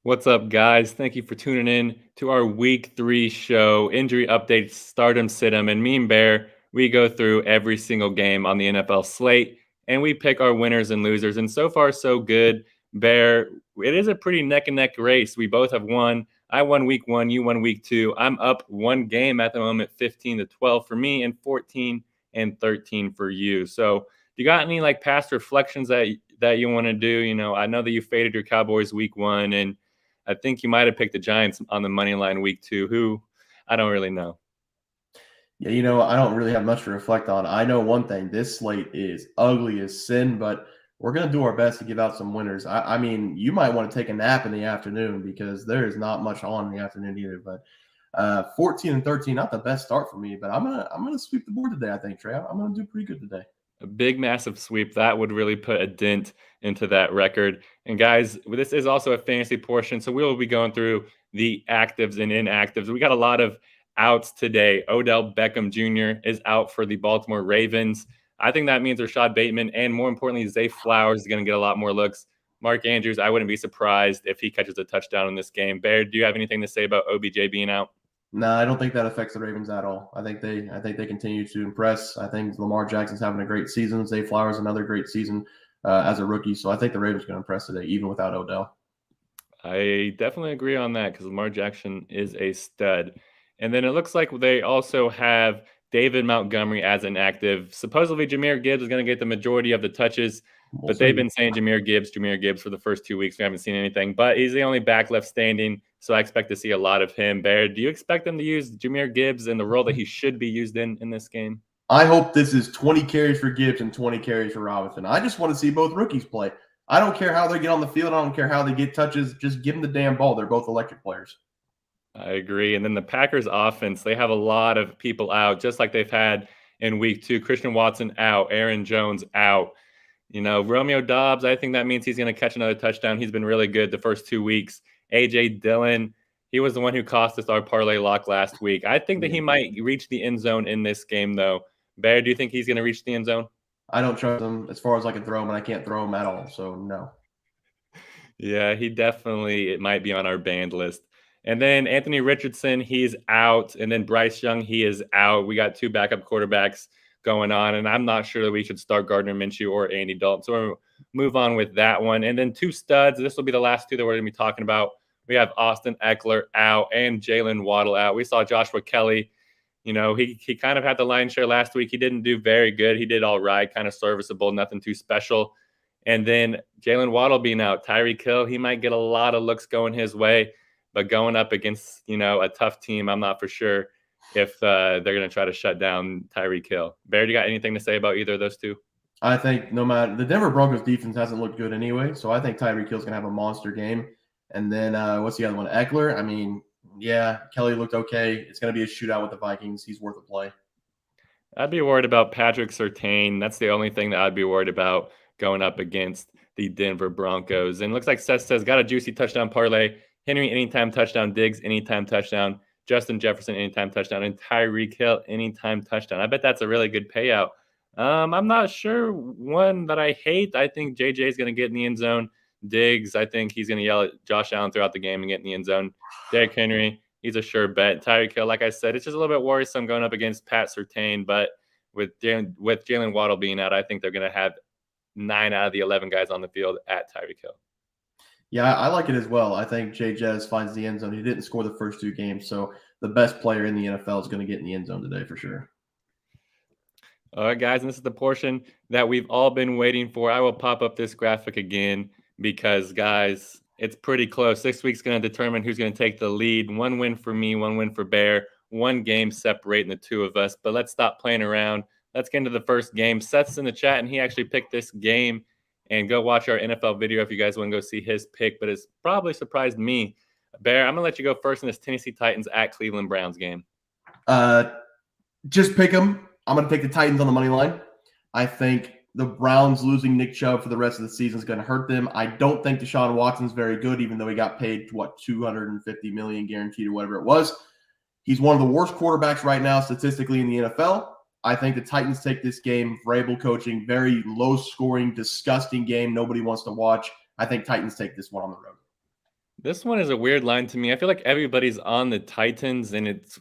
What's up, guys? Thank you for tuning in to our week 3 show, injury updates, stardom, situm, and me and Bear. We go through every single game on the NFL slate and we pick our winners and losers. And so far, so good. Bear, it is a pretty neck and neck race. We both have won. I won week 1, you won week 2. I'm up one game at the moment, 15-12 for me, and 14-13 for you. So, you got any past reflections that you want to do? I know that you faded your Cowboys week 1, and I think you might have picked the Giants on the money line week 2, who I don't really know. Yeah, I don't really have much to reflect on. I know one thing. This slate is ugly as sin, but we're going to do our best to give out some winners. I mean, you might want to take a nap in the afternoon because there is not much on in the afternoon either. But 14-13, not the best start for me, but I'm gonna sweep the board today, I think, Trey. I'm going to do pretty good today. A big, massive sweep. That would really put a dent into that record. And guys, this is also a fantasy portion, so we will be going through the actives and inactives. We got a lot of outs today. Odell Beckham Jr. is out for the Baltimore Ravens. I think that means Rashad Bateman and, more importantly, Zay Flowers is going to get a lot more looks. Mark Andrews, I wouldn't be surprised if he catches a touchdown in this game. Bear, do you have anything to say about OBJ being out? No, I don't think that affects the Ravens at all. I think they continue to impress. I think Lamar Jackson's having a great season. Zay Flowers another great season as a rookie. So I think the Ravens are going to impress today, even without Odell. I definitely agree on that because Lamar Jackson is a stud. And then it looks like they also have David Montgomery as an active. Supposedly, Jahmyr Gibbs is going to get the majority of the touches, but they've been saying Jahmyr Gibbs for the first 2 weeks. We haven't seen anything, but he's the only back left standing, so I expect to see a lot of him. Bear, do you expect them to use Jahmyr Gibbs in the role that he should be used in this game? I hope this is 20 carries for Gibbs and 20 carries for Robinson. I just want to see both rookies play. I don't care how they get on the field. I don't care how they get touches. Just give them the damn ball. They're both electric players. I agree. And then the Packers offense, they have a lot of people out, just like they've had in week 2. Christian Watson out, Aaron Jones out. Romeo Doubs, I think that means he's going to catch another touchdown. He's been really good the first 2 weeks. A.J. Dillon, he was the one who cost us our parlay lock last week. I think that he might reach the end zone in this game, though. Bear, do you think he's going to reach the end zone? I don't trust him as far as I can throw him, and I can't throw him at all, so no. Yeah, it might be on our banned list. And then Anthony Richardson, he's out. And then Bryce Young, he is out. We got 2 backup quarterbacks going on, and I'm not sure that we should start Gardner Minshew or Andy Dalton. So we'll move on with that one. And then 2 studs. This will be the last 2 that we're going to be talking about. We have Austin Eckler out and Jalen Waddle out. We saw Joshua Kelly. He kind of had the lion's share last week. He didn't do very good. He did all right, kind of serviceable, nothing too special. And then Jalen Waddle being out, Tyreek Hill, he might get a lot of looks going his way. But going up against, a tough team, I'm not for sure if they're going to try to shut down Tyreek Hill. Bear, do you got anything to say about either of those 2? I think no matter – the Denver Broncos defense hasn't looked good anyway, so I think Tyreek Hill's going to have a monster game. And then what's the other one? Eckler? I mean, yeah, Kelly looked okay. It's going to be a shootout with the Vikings. He's worth a play. I'd be worried about Patrick Surtain. That's the only thing that I'd be worried about going up against the Denver Broncos. And it looks like Seth says, got a juicy touchdown parlay. Henry, anytime touchdown. Diggs, anytime touchdown. Justin Jefferson, anytime touchdown. And Tyreek Hill, anytime touchdown. I bet that's a really good payout. I'm not sure one that I hate. I think JJ is going to get in the end zone. Diggs, I think he's going to yell at Josh Allen throughout the game and get in the end zone. Derrick Henry, he's a sure bet. Tyreek Hill, like I said, it's just a little bit worrisome going up against Pat Surtain. But with Jalen Waddle being out, I think they're going to have 9 out of the 11 guys on the field at Tyreek Hill. Yeah, I like it as well. I think Jay Jez finds the end zone. He didn't score the first 2 games, so the best player in the NFL is going to get in the end zone today for sure. All right, guys, and this is the portion that we've all been waiting for. I will pop up this graphic again because, guys, it's pretty close. 6 weeks going to determine who's going to take the lead. 1 win for me, 1 win for Bear, 1 game separating the 2 of us. But let's stop playing around. Let's get into the first game. Seth's in the chat, and he actually picked this game. And go watch our NFL video if you guys want to go see his pick. But it's probably surprised me. Bear, I'm going to let you go first in this Tennessee Titans at Cleveland Browns game. Just pick them. I'm going to take the Titans on the money line. I think the Browns losing Nick Chubb for the rest of the season is going to hurt them. I don't think Deshaun Watson's very good, even though he got paid, $250 million guaranteed or whatever it was. He's one of the worst quarterbacks right now statistically in the NFL. I think the Titans take this game. Vrabel coaching, very low-scoring, disgusting game. Nobody wants to watch. I think Titans take this one on the road. This one is a weird line to me. I feel like everybody's on the Titans, and it's,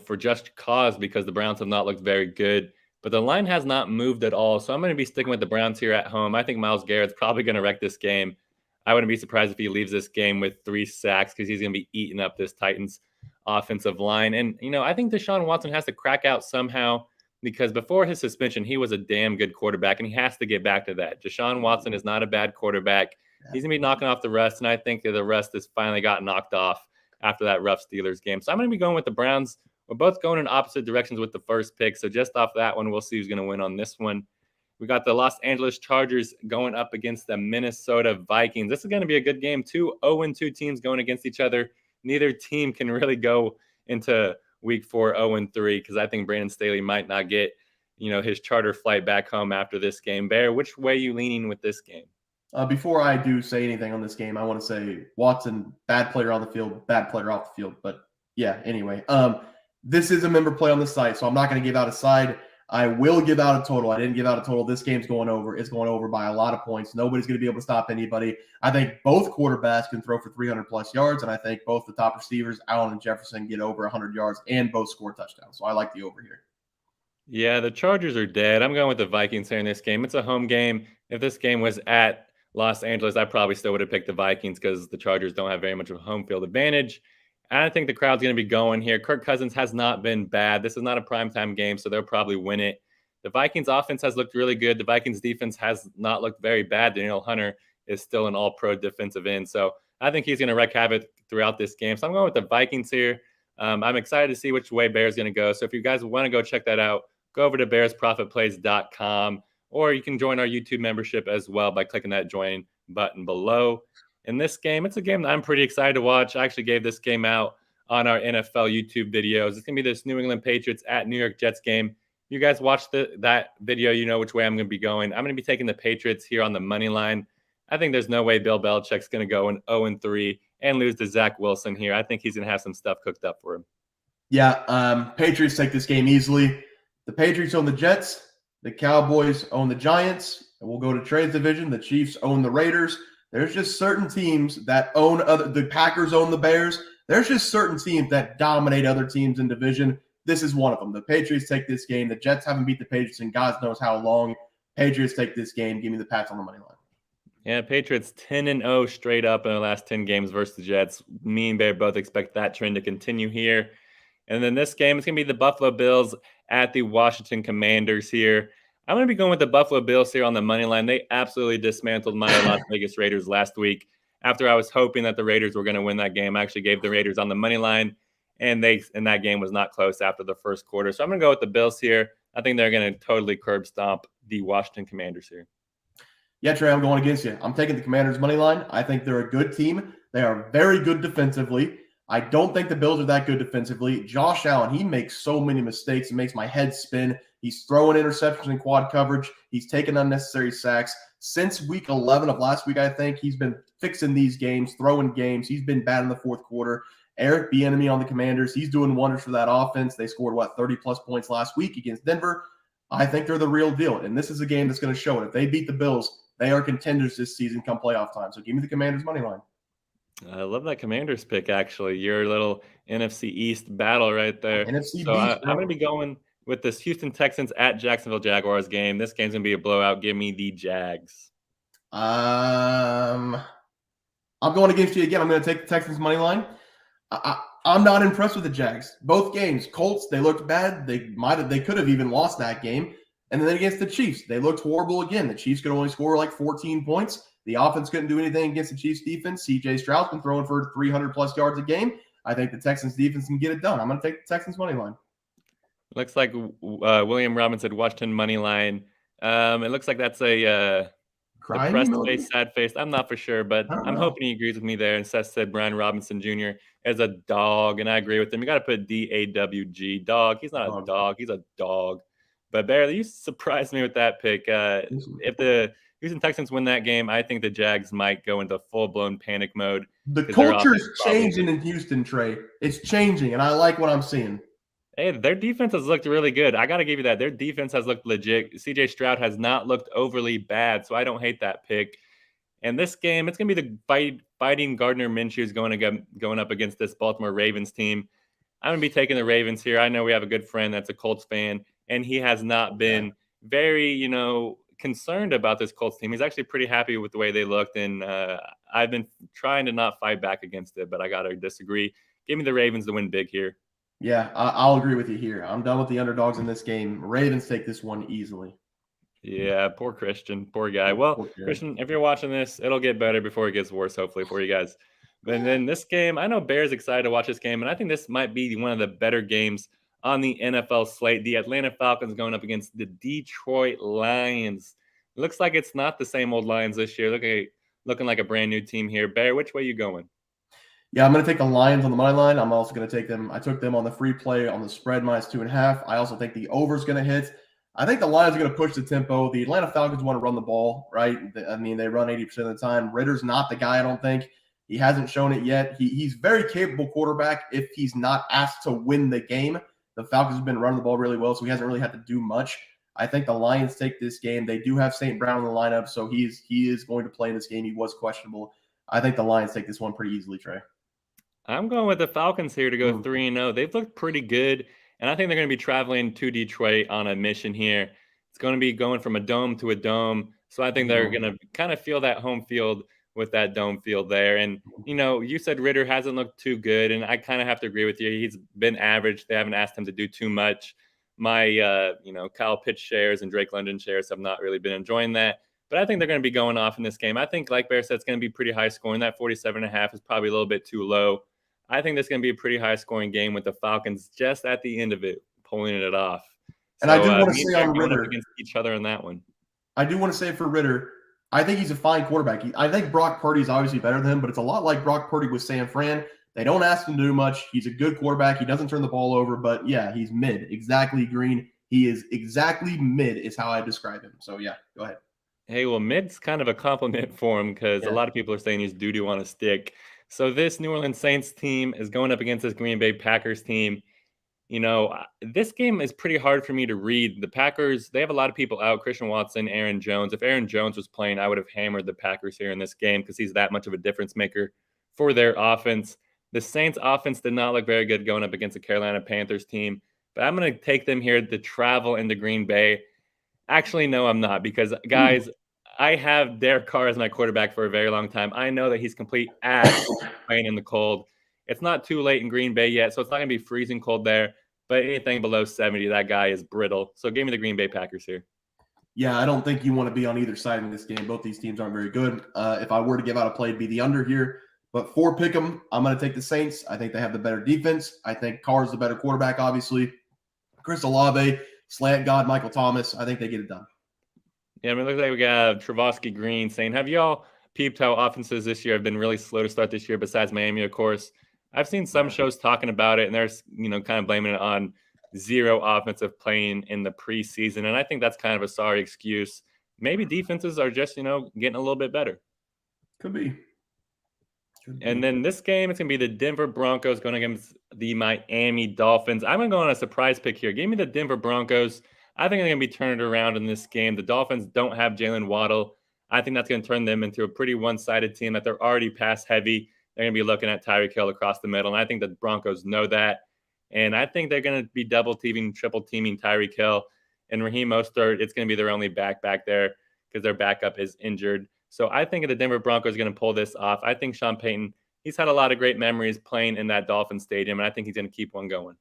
for just cause because the Browns have not looked very good. But the line has not moved at all. So I'm going to be sticking with the Browns here at home. I think Myles Garrett's probably going to wreck this game. I wouldn't be surprised if he leaves this game with 3 sacks because he's going to be eating up this Titans offensive line. And, I think Deshaun Watson has to crack out somehow because before his suspension, he was a damn good quarterback, and he has to get back to that. Deshaun Watson is not a bad quarterback. He's going to be knocking off the rest, and I think the rest has finally got knocked off after that rough Steelers game. So I'm going to be going with the Browns. We're both going in opposite directions with the first pick. So just off that one, we'll see who's going to win on this one. We got the Los Angeles Chargers going up against the Minnesota Vikings. This is going to be a good game. 2 0-2 teams going against each other. Neither team can really go into week 4 0-3 because I think Brandon Staley might not get, his charter flight back home after this game. Bear, which way are you leaning with this game? Before I do say anything on this game, I want to say Watson, bad player on the field, bad player off the field. But yeah, anyway, this is a member play on the site, so I'm not going to give out a side. I will give out a total. I didn't give out a total. This game's going over. It's going over by a lot of points. Nobody's going to be able to stop anybody. I think both quarterbacks can throw for 300-plus yards, and I think both the top receivers, Allen and Jefferson, get over 100 yards and both score touchdowns. So I like the over here. Yeah, the Chargers are dead. I'm going with the Vikings here in this game. It's a home game. If this game was at Los Angeles, I probably still would have picked the Vikings because the Chargers don't have very much of a home field advantage. I think the crowd's going to be going here. Kirk Cousins has not been bad. This is not a primetime game, so they'll probably win it. The Vikings offense has looked really good. The Vikings defense has not looked very bad. Daniel Hunter is still an all-pro defensive end. So I think he's going to wreak havoc throughout this game. So I'm going with the Vikings here. I'm excited to see which way Bear's going to go. So if you guys want to go check that out, go over to bearsprofitplays.com, or you can join our YouTube membership as well by clicking that join button below. In this game, it's a game that I'm pretty excited to watch. I actually gave this game out on our NFL YouTube videos. It's going to be this New England Patriots at New York Jets game. You guys watch that video, you know which way I'm going to be going. I'm going to be taking the Patriots here on the money line. I think there's no way Bill Belichick's going to go in 0-3 and lose to Zach Wilson here. I think he's going to have some stuff cooked up for him. Yeah, Patriots take this game easily. The Patriots own the Jets. The Cowboys own the Giants. And we'll go to Trey's division. The Chiefs own the Raiders. There's just certain teams that own the Packers own the Bears. There's just certain teams that dominate other teams in division. This is one of them. The Patriots take this game. The Jets haven't beat the Patriots in God knows how long. Patriots take this game. Give me the Pats on the money line. Yeah, Patriots 10-0 straight up in the last 10 games versus the Jets. Me and Bear both expect that trend to continue here. And then this game, it's going to be the Buffalo Bills at the Washington Commanders here. I'm going to be going with the Buffalo Bills here on the money line. They absolutely dismantled my Las Vegas Raiders last week. After I was hoping that the Raiders were going to win that game, I actually gave the Raiders on the money line, and that game was not close after the first quarter. So I'm going to go with the Bills here. I think they're going to totally curb stomp the Washington Commanders here. Yeah, Trey, I'm going against you. I'm taking the Commanders' money line. I think they're a good team. They are very good defensively. I don't think the Bills are that good defensively. Josh Allen, he makes so many mistakes. It makes my head spin. He's throwing interceptions in quad coverage. He's taking unnecessary sacks. Since week 11 of last week, I think, he's been fixing these games, throwing games. He's been bad in the fourth quarter. Eric Bieniemy on the Commanders, he's doing wonders for that offense. They scored, 30-plus points last week against Denver. I think they're the real deal, and this is a game that's going to show it. If they beat the Bills, they are contenders this season come playoff time. So give me the Commanders' money line. I love that Commanders pick, actually. Your little NFC East battle right there. NFC So Beast, I'm going to be going with this Houston Texans at Jacksonville Jaguars game. This game's going to be a blowout. Give me the Jags. I'm going against you again. I'm going to take the Texans' money line. I'm not impressed with the Jags. Both games, Colts, they looked bad. They could have even lost that game. And then against the Chiefs, they looked horrible again. The Chiefs could only score 14 points. The offense couldn't do anything against the Chiefs defense. C.J. Stroud's been throwing for 300-plus yards a game. I think the Texans defense can get it done. I'm going to take the Texans' money line. Looks like William Robinson, Washington money line. It looks like that's a depressed face, sad face. I'm not for sure, but I'm hoping he agrees with me there. And Seth said Brian Robinson Jr. is a dog, and I agree with him. You got to put D-A-W-G, dog. He's not a dog. He's a dog. But Barry, you surprised me with that pick. If the Houston Texans win that game, I think the Jags might go into full-blown panic mode. The culture is changing in Houston, Trey. It's changing, and I like what I'm seeing. Hey, their defense has looked really good. I got to give you that. Their defense has looked legit. C.J. Stroud has not looked overly bad, so I don't hate that pick. And this game, it's going to be the fighting Gardner Minshew's going up against this Baltimore Ravens team. I'm going to be taking the Ravens here. I know we have a good friend that's a Colts fan, and he has not been very, concerned about this Colts team. He's actually pretty happy with the way they looked, and I've been trying to not fight back against it, but I got to disagree. Give me the Ravens to win big here. Yeah, I'll agree with you here. I'm done with the underdogs in this game. Ravens take this one easily. Yeah, poor Christian, poor guy. Well, Christian, if you're watching this, it'll get better before it gets worse, hopefully, for you guys. But then this game, I know Bears excited to watch this game, and I think this might be one of the better games on the NFL slate. The Atlanta Falcons going up against the Detroit Lions. It looks like it's not the same old Lions this year. Looking like a brand new team here. Bear, which way you going? Yeah, I'm going to take the Lions on the money line. I'm also going to take them. I took them on the free play on the spread -2.5. I also think the over is going to hit. I think the Lions are going to push the tempo. The Atlanta Falcons want to run the ball, right? I mean, they run 80% of the time. Ritter's not the guy, I don't think. He hasn't shown it yet. He's very capable quarterback if he's not asked to win the game. The Falcons have been running the ball really well, so he hasn't really had to do much. I think the Lions take this game. They do have St. Brown in the lineup, so he is going to play in this game. He was questionable. I think the Lions take this one pretty easily, Trey. I'm going with the Falcons here to go 3-0. They've looked pretty good, and I think they're going to be traveling to Detroit on a mission here. It's going to be going from a dome to a dome, so I think they're going to kind of feel that home field with that dome field there. And, you said Ritter hasn't looked too good, and I kind of have to agree with you. He's been average. They haven't asked him to do too much. My, Kyle Pitts shares and Drake London shares have not really been enjoying that. But I think they're going to be going off in this game. I think, like Bear said, it's going to be pretty high scoring. That 47.5 is probably a little bit too low. I think this is going to be a pretty high-scoring game with the Falcons just at the end of it, pulling it off. And I do want to say on Ritter against each other in that one. I do want to say for Ritter, I think he's a fine quarterback. I think Brock Purdy is obviously better than him, but it's a lot like Brock Purdy with San Fran. They don't ask him to do much. He's a good quarterback. He doesn't turn the ball over, but yeah, he's mid. Exactly, Green. He is exactly mid is how I describe him. So yeah, go ahead. Hey, well, mid's kind of a compliment for him because a lot of people are saying he's doo-doo on a stick. So this New Orleans Saints team is going up against this Green Bay Packers team. This game is pretty hard for me to read. The Packers, they have a lot of people out. Christian Watson, Aaron Jones. If Aaron Jones was playing, I would have hammered the Packers here in this game because he's that much of a difference maker for their offense. The Saints offense did not look very good going up against the Carolina Panthers team. But I'm going to take them here to travel into Green Bay. Actually, no, I'm not because, guys, I have Derek Carr as my quarterback for a very long time. I know that he's complete ass playing in the cold. It's not too late in Green Bay yet, so it's not going to be freezing cold there. But anything below 70, that guy is brittle. So give me the Green Bay Packers here. Yeah, I don't think you want to be on either side in this game. Both these teams aren't very good. If I were to give out a play, it'd be the under here. But for Pick'em, I'm going to take the Saints. I think they have the better defense. I think Carr's the better quarterback, obviously. Chris Olave, slant god Michael Thomas. I think they get it done. Yeah, I mean, it looks like we got Travasky Green saying, have y'all peeped how offenses this year have been really slow to start this year, besides Miami, of course? I've seen some shows talking about it, and they're, kind of blaming it on zero offensive playing in the preseason. And I think that's kind of a sorry excuse. Maybe defenses are just, getting a little bit better. Could be. And then this game, it's going to be the Denver Broncos going against the Miami Dolphins. I'm going to go on a surprise pick here. Give me the Denver Broncos. I think they're going to be turned around in this game. The Dolphins don't have Jalen Waddle. I think that's going to turn them into a pretty one-sided team that they're already pass heavy. They're going to be looking at Tyreek Hill across the middle, and I think the Broncos know that. And I think they're going to be double-teaming, triple-teaming Tyreek Hill. And Raheem Mostert, it's going to be their only back there because their backup is injured. So I think the Denver Broncos are going to pull this off. I think Sean Payton, he's had a lot of great memories playing in that Dolphin Stadium, and I think he's going to keep one going.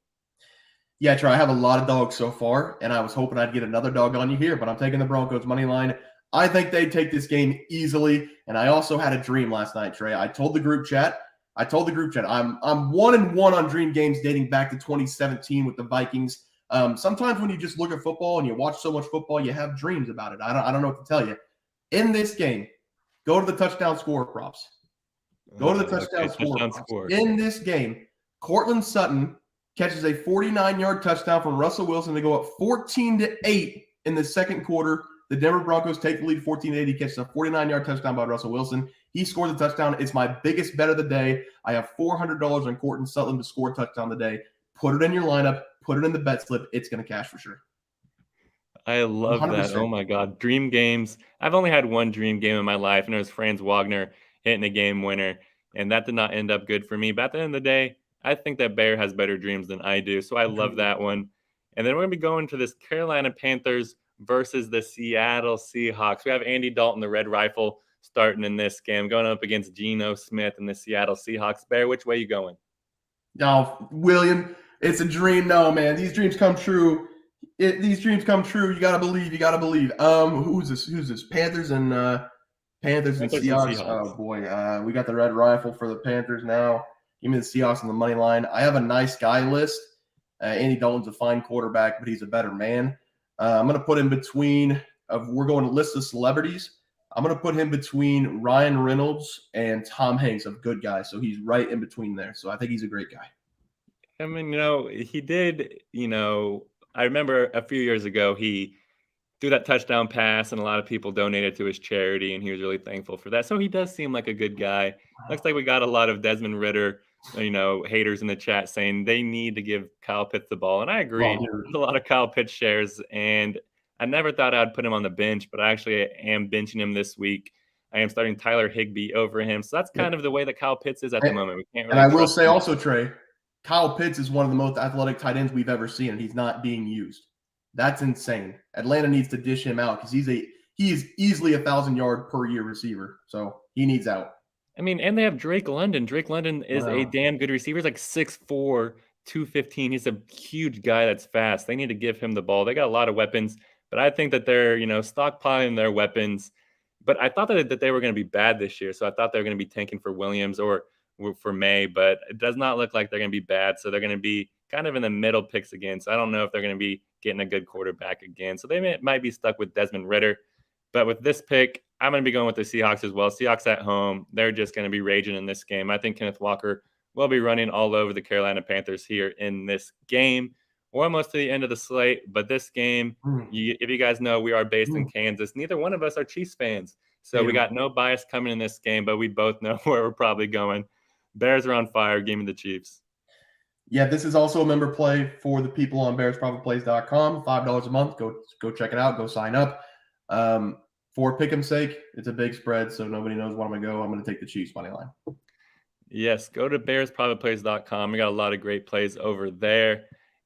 Yeah, Trey, I have a lot of dogs so far, and I was hoping I'd get another dog on you here, but I'm taking the Broncos money line. I think they take this game easily, and I also had a dream last night, Trey. I told the group chat, I'm 1-1 on dream games dating back to 2017 with the Vikings. Sometimes when you just look at football and you watch so much football, you have dreams about it. I don't know what to tell you. In this game, go to the touchdown score props. Go to the touchdown score. In this game, Cortland Sutton catches a 49-yard touchdown from Russell Wilson. They go up 14-8 in the second quarter. The Denver Broncos take the lead 14-8. He catches a 49-yard touchdown by Russell Wilson. He scores a touchdown. It's my biggest bet of the day. I have $400 on Cortland Sutton to score a touchdown today. Put it in your lineup. Put it in the bet slip. It's going to cash for sure. I love 100%. That. Oh, my God. Dream games. I've only had one dream game in my life, and it was Franz Wagner hitting a game winner. and that did not end up good for me. But at the end of the day, I think that Bear has better dreams than I do, so I love that one. And then we're going to be going to this Carolina Panthers versus the Seattle Seahawks. We have Andy Dalton, the Red Rifle, starting in this game, going up against Geno Smith and the Seattle Seahawks. Bear, which way you going? No, William, it's a dream. No, man, these dreams come true. These dreams come true. You gotta believe. You gotta believe. Who's this? Who's this? Panthers and Panthers and Seahawks. Seahawks. Oh boy, we got the red rifle for the Panthers now. Give me the Seahawks on the money line. I have a nice guy list. Andy Dalton's a fine quarterback, but he's a better man. I'm gonna put him between. We're going to list of celebrities. I'm gonna put him between Ryan Reynolds and Tom Hanks of Good Guys. So he's right in between there. So I think he's a great guy. I mean, he did, I remember a few years ago, he threw that touchdown pass and a lot of people donated to his charity and he was really thankful for that. So he does seem like a good guy. Looks like we got a lot of Desmond Ritter, haters in the chat saying they need to give Kyle Pitts the ball. And I agree. There's a lot of Kyle Pitts shares and I never thought I'd put him on the bench, but I actually am benching him this week. I am starting Tyler Higbee over him. So that's kind of the way that Kyle Pitts is at the moment. We can't really. And I will say also, Trey, Kyle Pitts is one of the most athletic tight ends we've ever seen, and he's not being used. That's insane. Atlanta needs to dish him out because he is easily 1,000-yard per year receiver. So he needs out. I mean, and they have Drake London. Drake London is a damn good receiver. He's like 6'4", 215. He's a huge guy that's fast. They need to give him the ball. They got a lot of weapons, but I think that they're, stockpiling their weapons. But I thought that they were going to be bad this year. So I thought they were going to be tanking for Williams or for May, but it does not look like they're going to be bad. So they're going to be kind of in the middle picks again. So I don't know if they're going to be getting a good quarterback again. So they might be stuck with Desmond Ritter. But with this pick, I'm going to be going with the Seahawks as well. Seahawks at home, they're just going to be raging in this game. I think Kenneth Walker will be running all over the Carolina Panthers here in this game. We're almost to the end of the slate, but this game, if you guys know, we are based in Kansas. Neither one of us are Chiefs fans. So we got no bias coming in this game, but we both know where we're probably going. Bears are on fire. Give me the Chiefs. Yeah, this is also a member play for the people on BearsProfitPlays.com. $5 a month. Go check it out. Go sign up. For pick'em's sake, it's a big spread, so nobody knows where I'm going to go. I'm going to take the Chiefs money line. Yes, go to BearsProfitPlays.com. We got a lot of great plays over there.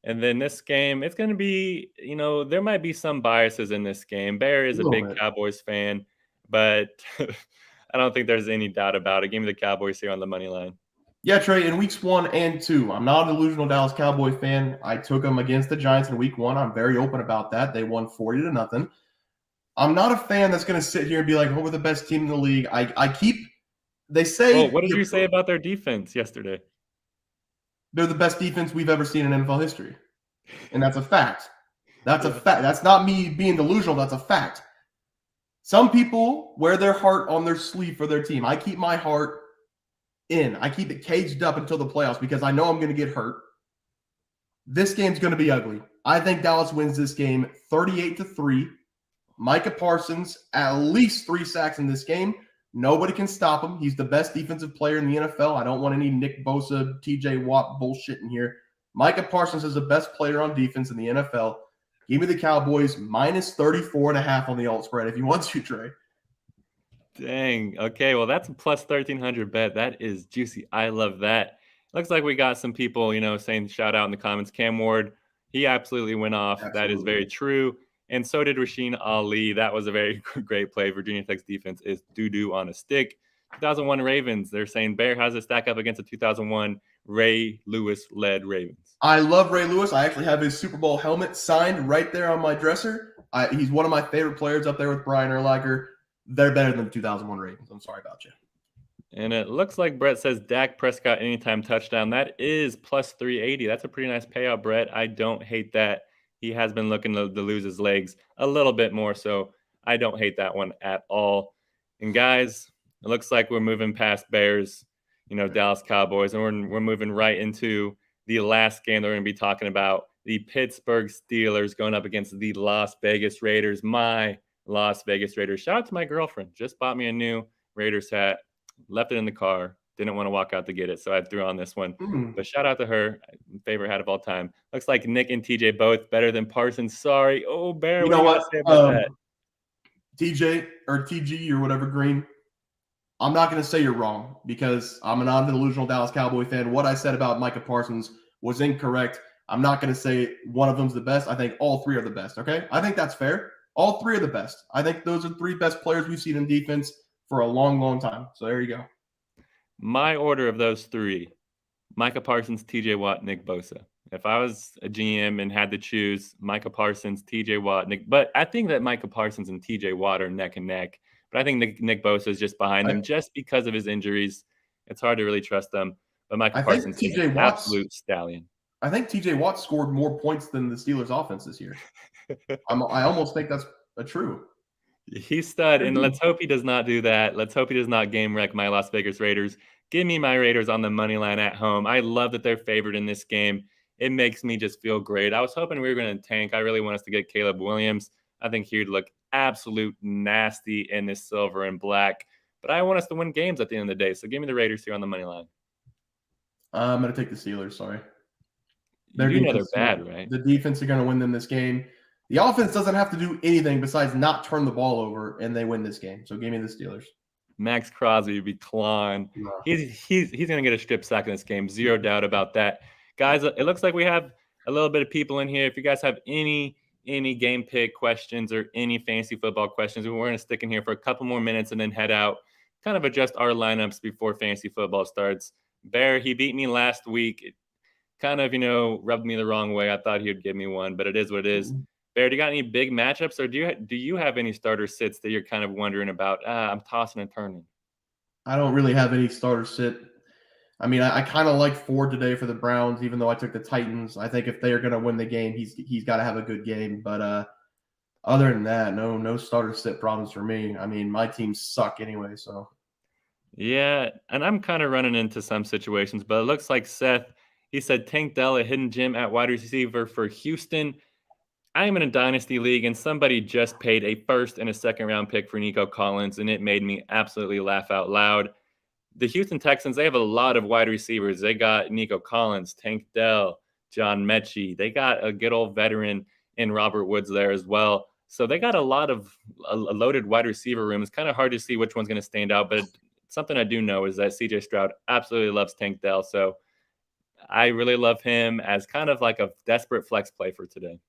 And then this game, it's going to be, there might be some biases in this game. Bear is a big Cowboys fan, but I don't think there's any doubt about it. Give me the Cowboys here on the money line. Yeah, Trey, in weeks 1 and 2, I'm not a delusional Dallas Cowboy fan. I took them against the Giants in week 1. I'm very open about that. They won 40-0. I'm not a fan that's going to sit here and be like, oh, we're the best team in the league. They say. Oh, what did you say about their defense yesterday? They're the best defense we've ever seen in NFL history. And that's a fact. That's a fact. That's not me being delusional. That's a fact. Some people wear their heart on their sleeve for their team. I keep my heart in. I keep it caged up until the playoffs because I know I'm going to get hurt. This game's going to be ugly. I think Dallas wins this game 38-3. Micah Parsons, at least 3 sacks in this game. Nobody can stop him. He's the best defensive player in the NFL. I don't want any Nick Bosa, TJ Watt bullshit in here. Micah Parsons is the best player on defense in the NFL. Give me the Cowboys minus 34.5 on the alt spread if you want to, Trey. Dang. Okay, well, that's a plus 1,300 bet. That is juicy. I love that. Looks like we got some people, saying shout out in the comments. Cam Ward, he absolutely went off. Absolutely. That is very true. And so did Rasheen Ali. That was a very great play. Virginia Tech's defense is doo-doo on a stick. 2001 Ravens, they're saying Bear has to stack up against the 2001 Ray Lewis-led Ravens. I love Ray Lewis. I actually have his Super Bowl helmet signed right there on my dresser. He's one of my favorite players up there with Brian Urlacher. They're better than the 2001 Ravens. I'm sorry about you. And it looks like Brett says Dak Prescott anytime touchdown. That is plus 380. That's a pretty nice payout, Brett. I don't hate that. He has been looking to lose his legs a little bit more, so I don't hate that one at all. And guys, it looks like we're moving past Bears, Dallas Cowboys, and we're moving right into the last game that we're going to be talking about, the Pittsburgh Steelers going up against the Las Vegas Raiders. My Las Vegas Raiders. Shout out to my girlfriend. Just bought me a new Raiders hat, left it in the car. Didn't want to walk out to get it, so I threw on this one. But shout out to her. Favorite hat of all time. Looks like Nick and TJ both better than Parsons. Sorry. Oh, Bear. You know what? Say about that? TJ or TG or whatever, Green. I'm not going to say you're wrong because I'm a non-delusional Dallas Cowboy fan. What I said about Micah Parsons was incorrect. I'm not going to say one of them's the best. I think all three are the best. Okay. I think that's fair. All three are the best. I think those are three best players we've seen in defense for a long, long time. So there you go. My order of those three: Micah Parsons, TJ Watt, Nick Bosa. If I was a GM and had to choose Micah Parsons, TJ Watt, Nick, but I think that Micah Parsons and TJ Watt are neck and neck. But I think Nick Bosa is just behind them just because of his injuries. It's hard to really trust them. But Micah I think Parsons is an absolute stallion. I think TJ Watt scored more points than the Steelers offense this year. I almost think that's true. He's stud, and let's hope he does not do that. Let's hope he does not game wreck my Las Vegas Raiders. Give me my Raiders on the money line at home. I love that they're favored in this game. It makes me just feel great. I was hoping we were going to tank. I really want us to get Caleb Williams. I think he would look absolute nasty in this silver and black. But I want us to win games at the end of the day. So give me the Raiders here on the money line. I'm going to take the Steelers. Sorry. You know they're bad, right? The defense are going to win them this game. The offense doesn't have to do anything besides not turn the ball over, and they win this game. So give me the Steelers. Max Crosby be clawing. No. He's going to get a strip sack in this game. Zero doubt about that. Guys, it looks like we have a little bit of people in here. If you guys have any game pick questions or any fantasy football questions, we're going to stick in here for a couple more minutes and then head out, kind of adjust our lineups before fantasy football starts. Bear, he beat me last week. It kind of, rubbed me the wrong way. I thought he would give me one, but it is what it is. Bear, do you got any big matchups, or do you have any starter sits that you're kind of wondering about? I'm tossing and turning. I don't really have any starter sit. I mean, I kind of like Ford today for the Browns, even though I took the Titans. I think if they are going to win the game, he's got to have a good game. But other than that, no starter sit problems for me. I mean, my teams suck anyway, so. Yeah, and I'm kind of running into some situations, but it looks like Seth, he said Tank Dell, a hidden gem at wide receiver for Houston. I am in a dynasty league, and somebody just paid a first and a second round pick for Nico Collins, and it made me absolutely laugh out loud. The Houston Texans, they have a lot of wide receivers. They got Nico Collins, Tank Dell, John Mechie. They got a good old veteran in Robert Woods there as well. So they got a loaded wide receiver room. It's kind of hard to see which one's going to stand out, but something I do know is that CJ Stroud absolutely loves Tank Dell. So I really love him as kind of like a desperate flex play for today.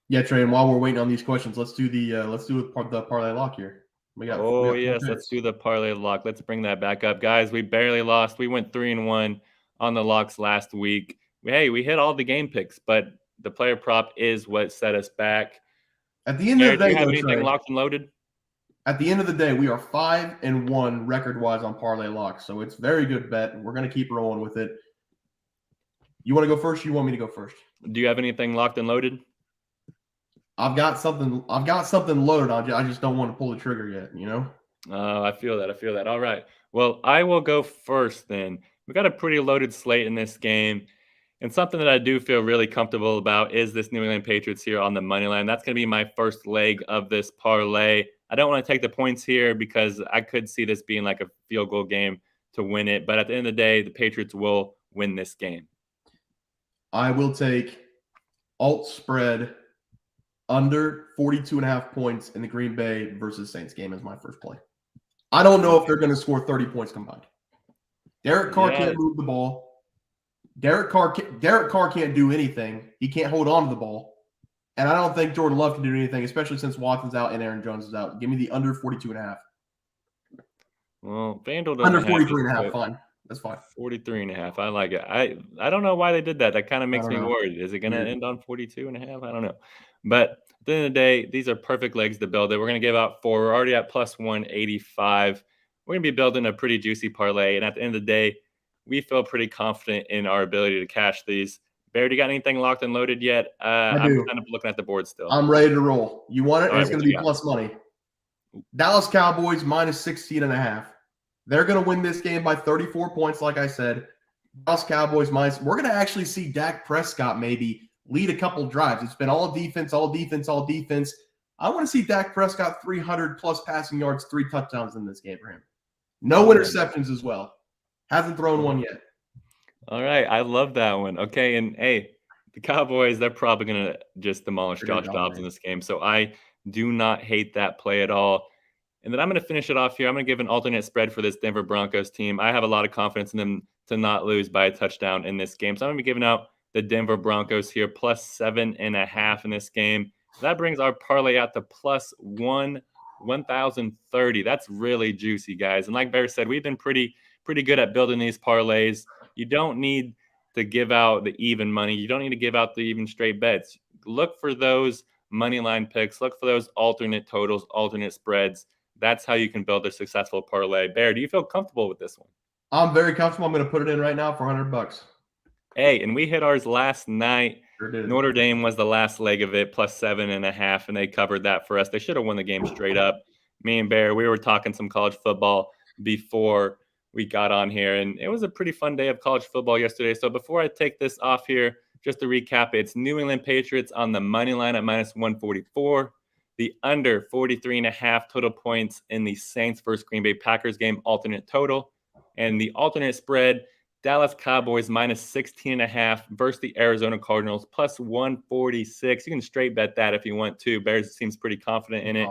Yeah, Trey. And while we're waiting on these questions, let's do the parlay lock here. Let's do the parlay lock. Let's bring that back up, guys. We barely lost. We went 3-1 on the locks last week. We hit all the game picks, but the player prop is what set us back. At the end of the day, do you have anything locked and loaded? At the end of the day, we are 5-1 record-wise on parlay lock, so it's very good bet. We're going to keep rolling with it. You want to go first? Or you want me to go first? Do you have anything locked and loaded? I've got something loaded. I just don't want to pull the trigger yet. Oh, I feel that. All right. Well, I will go first then. We got a pretty loaded slate in this game. And something that I do feel really comfortable about is this New England Patriots here on the money line. That's going to be my first leg of this parlay. I don't want to take the points here because I could see this being like a field goal game to win it. But at the end of the day, the Patriots will win this game. I will take alt spread under 42.5 points in the Green Bay versus Saints game as my first play. I don't know if they're going to score 30 points combined. Derek Carr can't move the ball. Derek Carr can't do anything. He can't hold on to the ball. And I don't think Jordan Love can do anything, especially since Watson's out and Aaron Jones is out. Give me the under 42.5. Well, FanDuel doesn't under 43.5, fine. That's fine. 43.5. I like it. I don't know why they did that. That kind of makes me worried. Is it going to end on 42.5? I don't know. But at the end of the day, these are perfect legs to build it. We're going to give out 4. We're already at plus 185. We're going to be building a pretty juicy parlay. And at the end of the day, we feel pretty confident in our ability to cash these. Bear, do you got anything locked and loaded yet? I'm kind of looking at the board still. I'm ready to roll. You want it? It's going to be plus money. Dallas Cowboys minus 16.5. They're going to win this game by 34 points, like I said. Dallas Cowboys minus. We're going to actually see Dak Prescott maybe lead a couple drives. It's been all defense. I want to see Dak Prescott 300-plus passing yards, 3 touchdowns in this game for him. No interceptions as well. Hasn't thrown one yet. All right. I love that one. Okay. And, hey, the Cowboys, they're probably going to just demolish Josh Dobbs in this game. So I do not hate that play at all. And then I'm going to finish it off here. I'm going to give an alternate spread for this Denver Broncos team. I have a lot of confidence in them to not lose by a touchdown in this game. So I'm going to be giving out the Denver Broncos here, plus 7.5 in this game. That brings our parlay out to plus 1,030. That's really juicy, guys. And like Bear said, we've been pretty good at building these parlays. You don't need to give out the even money. You don't need to give out the even straight bets. Look for those money line picks. Look for those alternate totals, alternate spreads. That's how you can build a successful parlay. Bear, do you feel comfortable with this one? I'm very comfortable. I'm going to put it in right now for $100. Hey, and we hit ours last night. Sure did. Notre Dame was the last leg of it, plus 7.5, and they covered that for us. They should have won the game straight up. Me and Bear, we were talking some college football before we got on here, and it was a pretty fun day of college football yesterday. So before I take this off here, just to recap, it's New England Patriots on the money line at minus 144. The under 43.5 total points in the Saints versus Green Bay Packers game, alternate total. And the alternate spread, Dallas Cowboys minus 16.5 versus the Arizona Cardinals, plus 146. You can straight bet that if you want to. Bears seems pretty confident in it.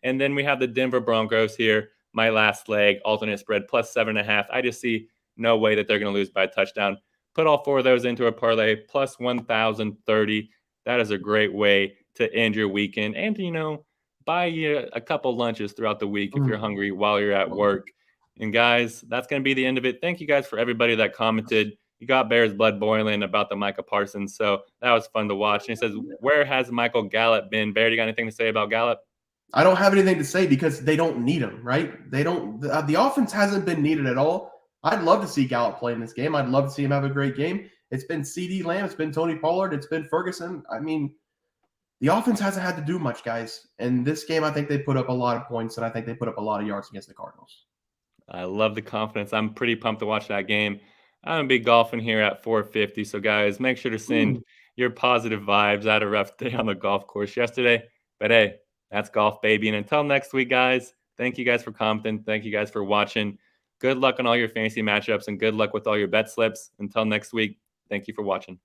And then we have the Denver Broncos here, my last leg, alternate spread, plus 7.5. I just see no way that they're going to lose by a touchdown. Put all four of those into a parlay, plus 1,030. That is a great way to end your weekend and to, buy you a couple lunches throughout the week if you're hungry while you're at work. And guys, that's going to be the end of it. Thank you guys for everybody that commented. You got Bear's blood boiling about the Micah Parsons, so that was fun to watch. And he says, where has Michael Gallup been? Bear, you got anything to say about Gallup? I don't have anything to say because they don't need him, right? They don't. The offense hasn't been needed at all. I'd love to see Gallup play in this game. I'd love to see him have a great game. It's been CeeDee Lamb. It's been Tony Pollard. It's been Ferguson. I mean, the offense hasn't had to do much, guys. And this game, I think they put up a lot of points, and I think they put up a lot of yards against the Cardinals. I love the confidence. I'm pretty pumped to watch that game. I'm going to be golfing here at 4:50. So, guys, make sure to send your positive vibes. I had a rough day on the golf course yesterday. But, hey, that's golf, baby. And until next week, guys, thank you guys for commenting. Thank you guys for watching. Good luck on all your fantasy matchups and good luck with all your bet slips. Until next week, thank you for watching.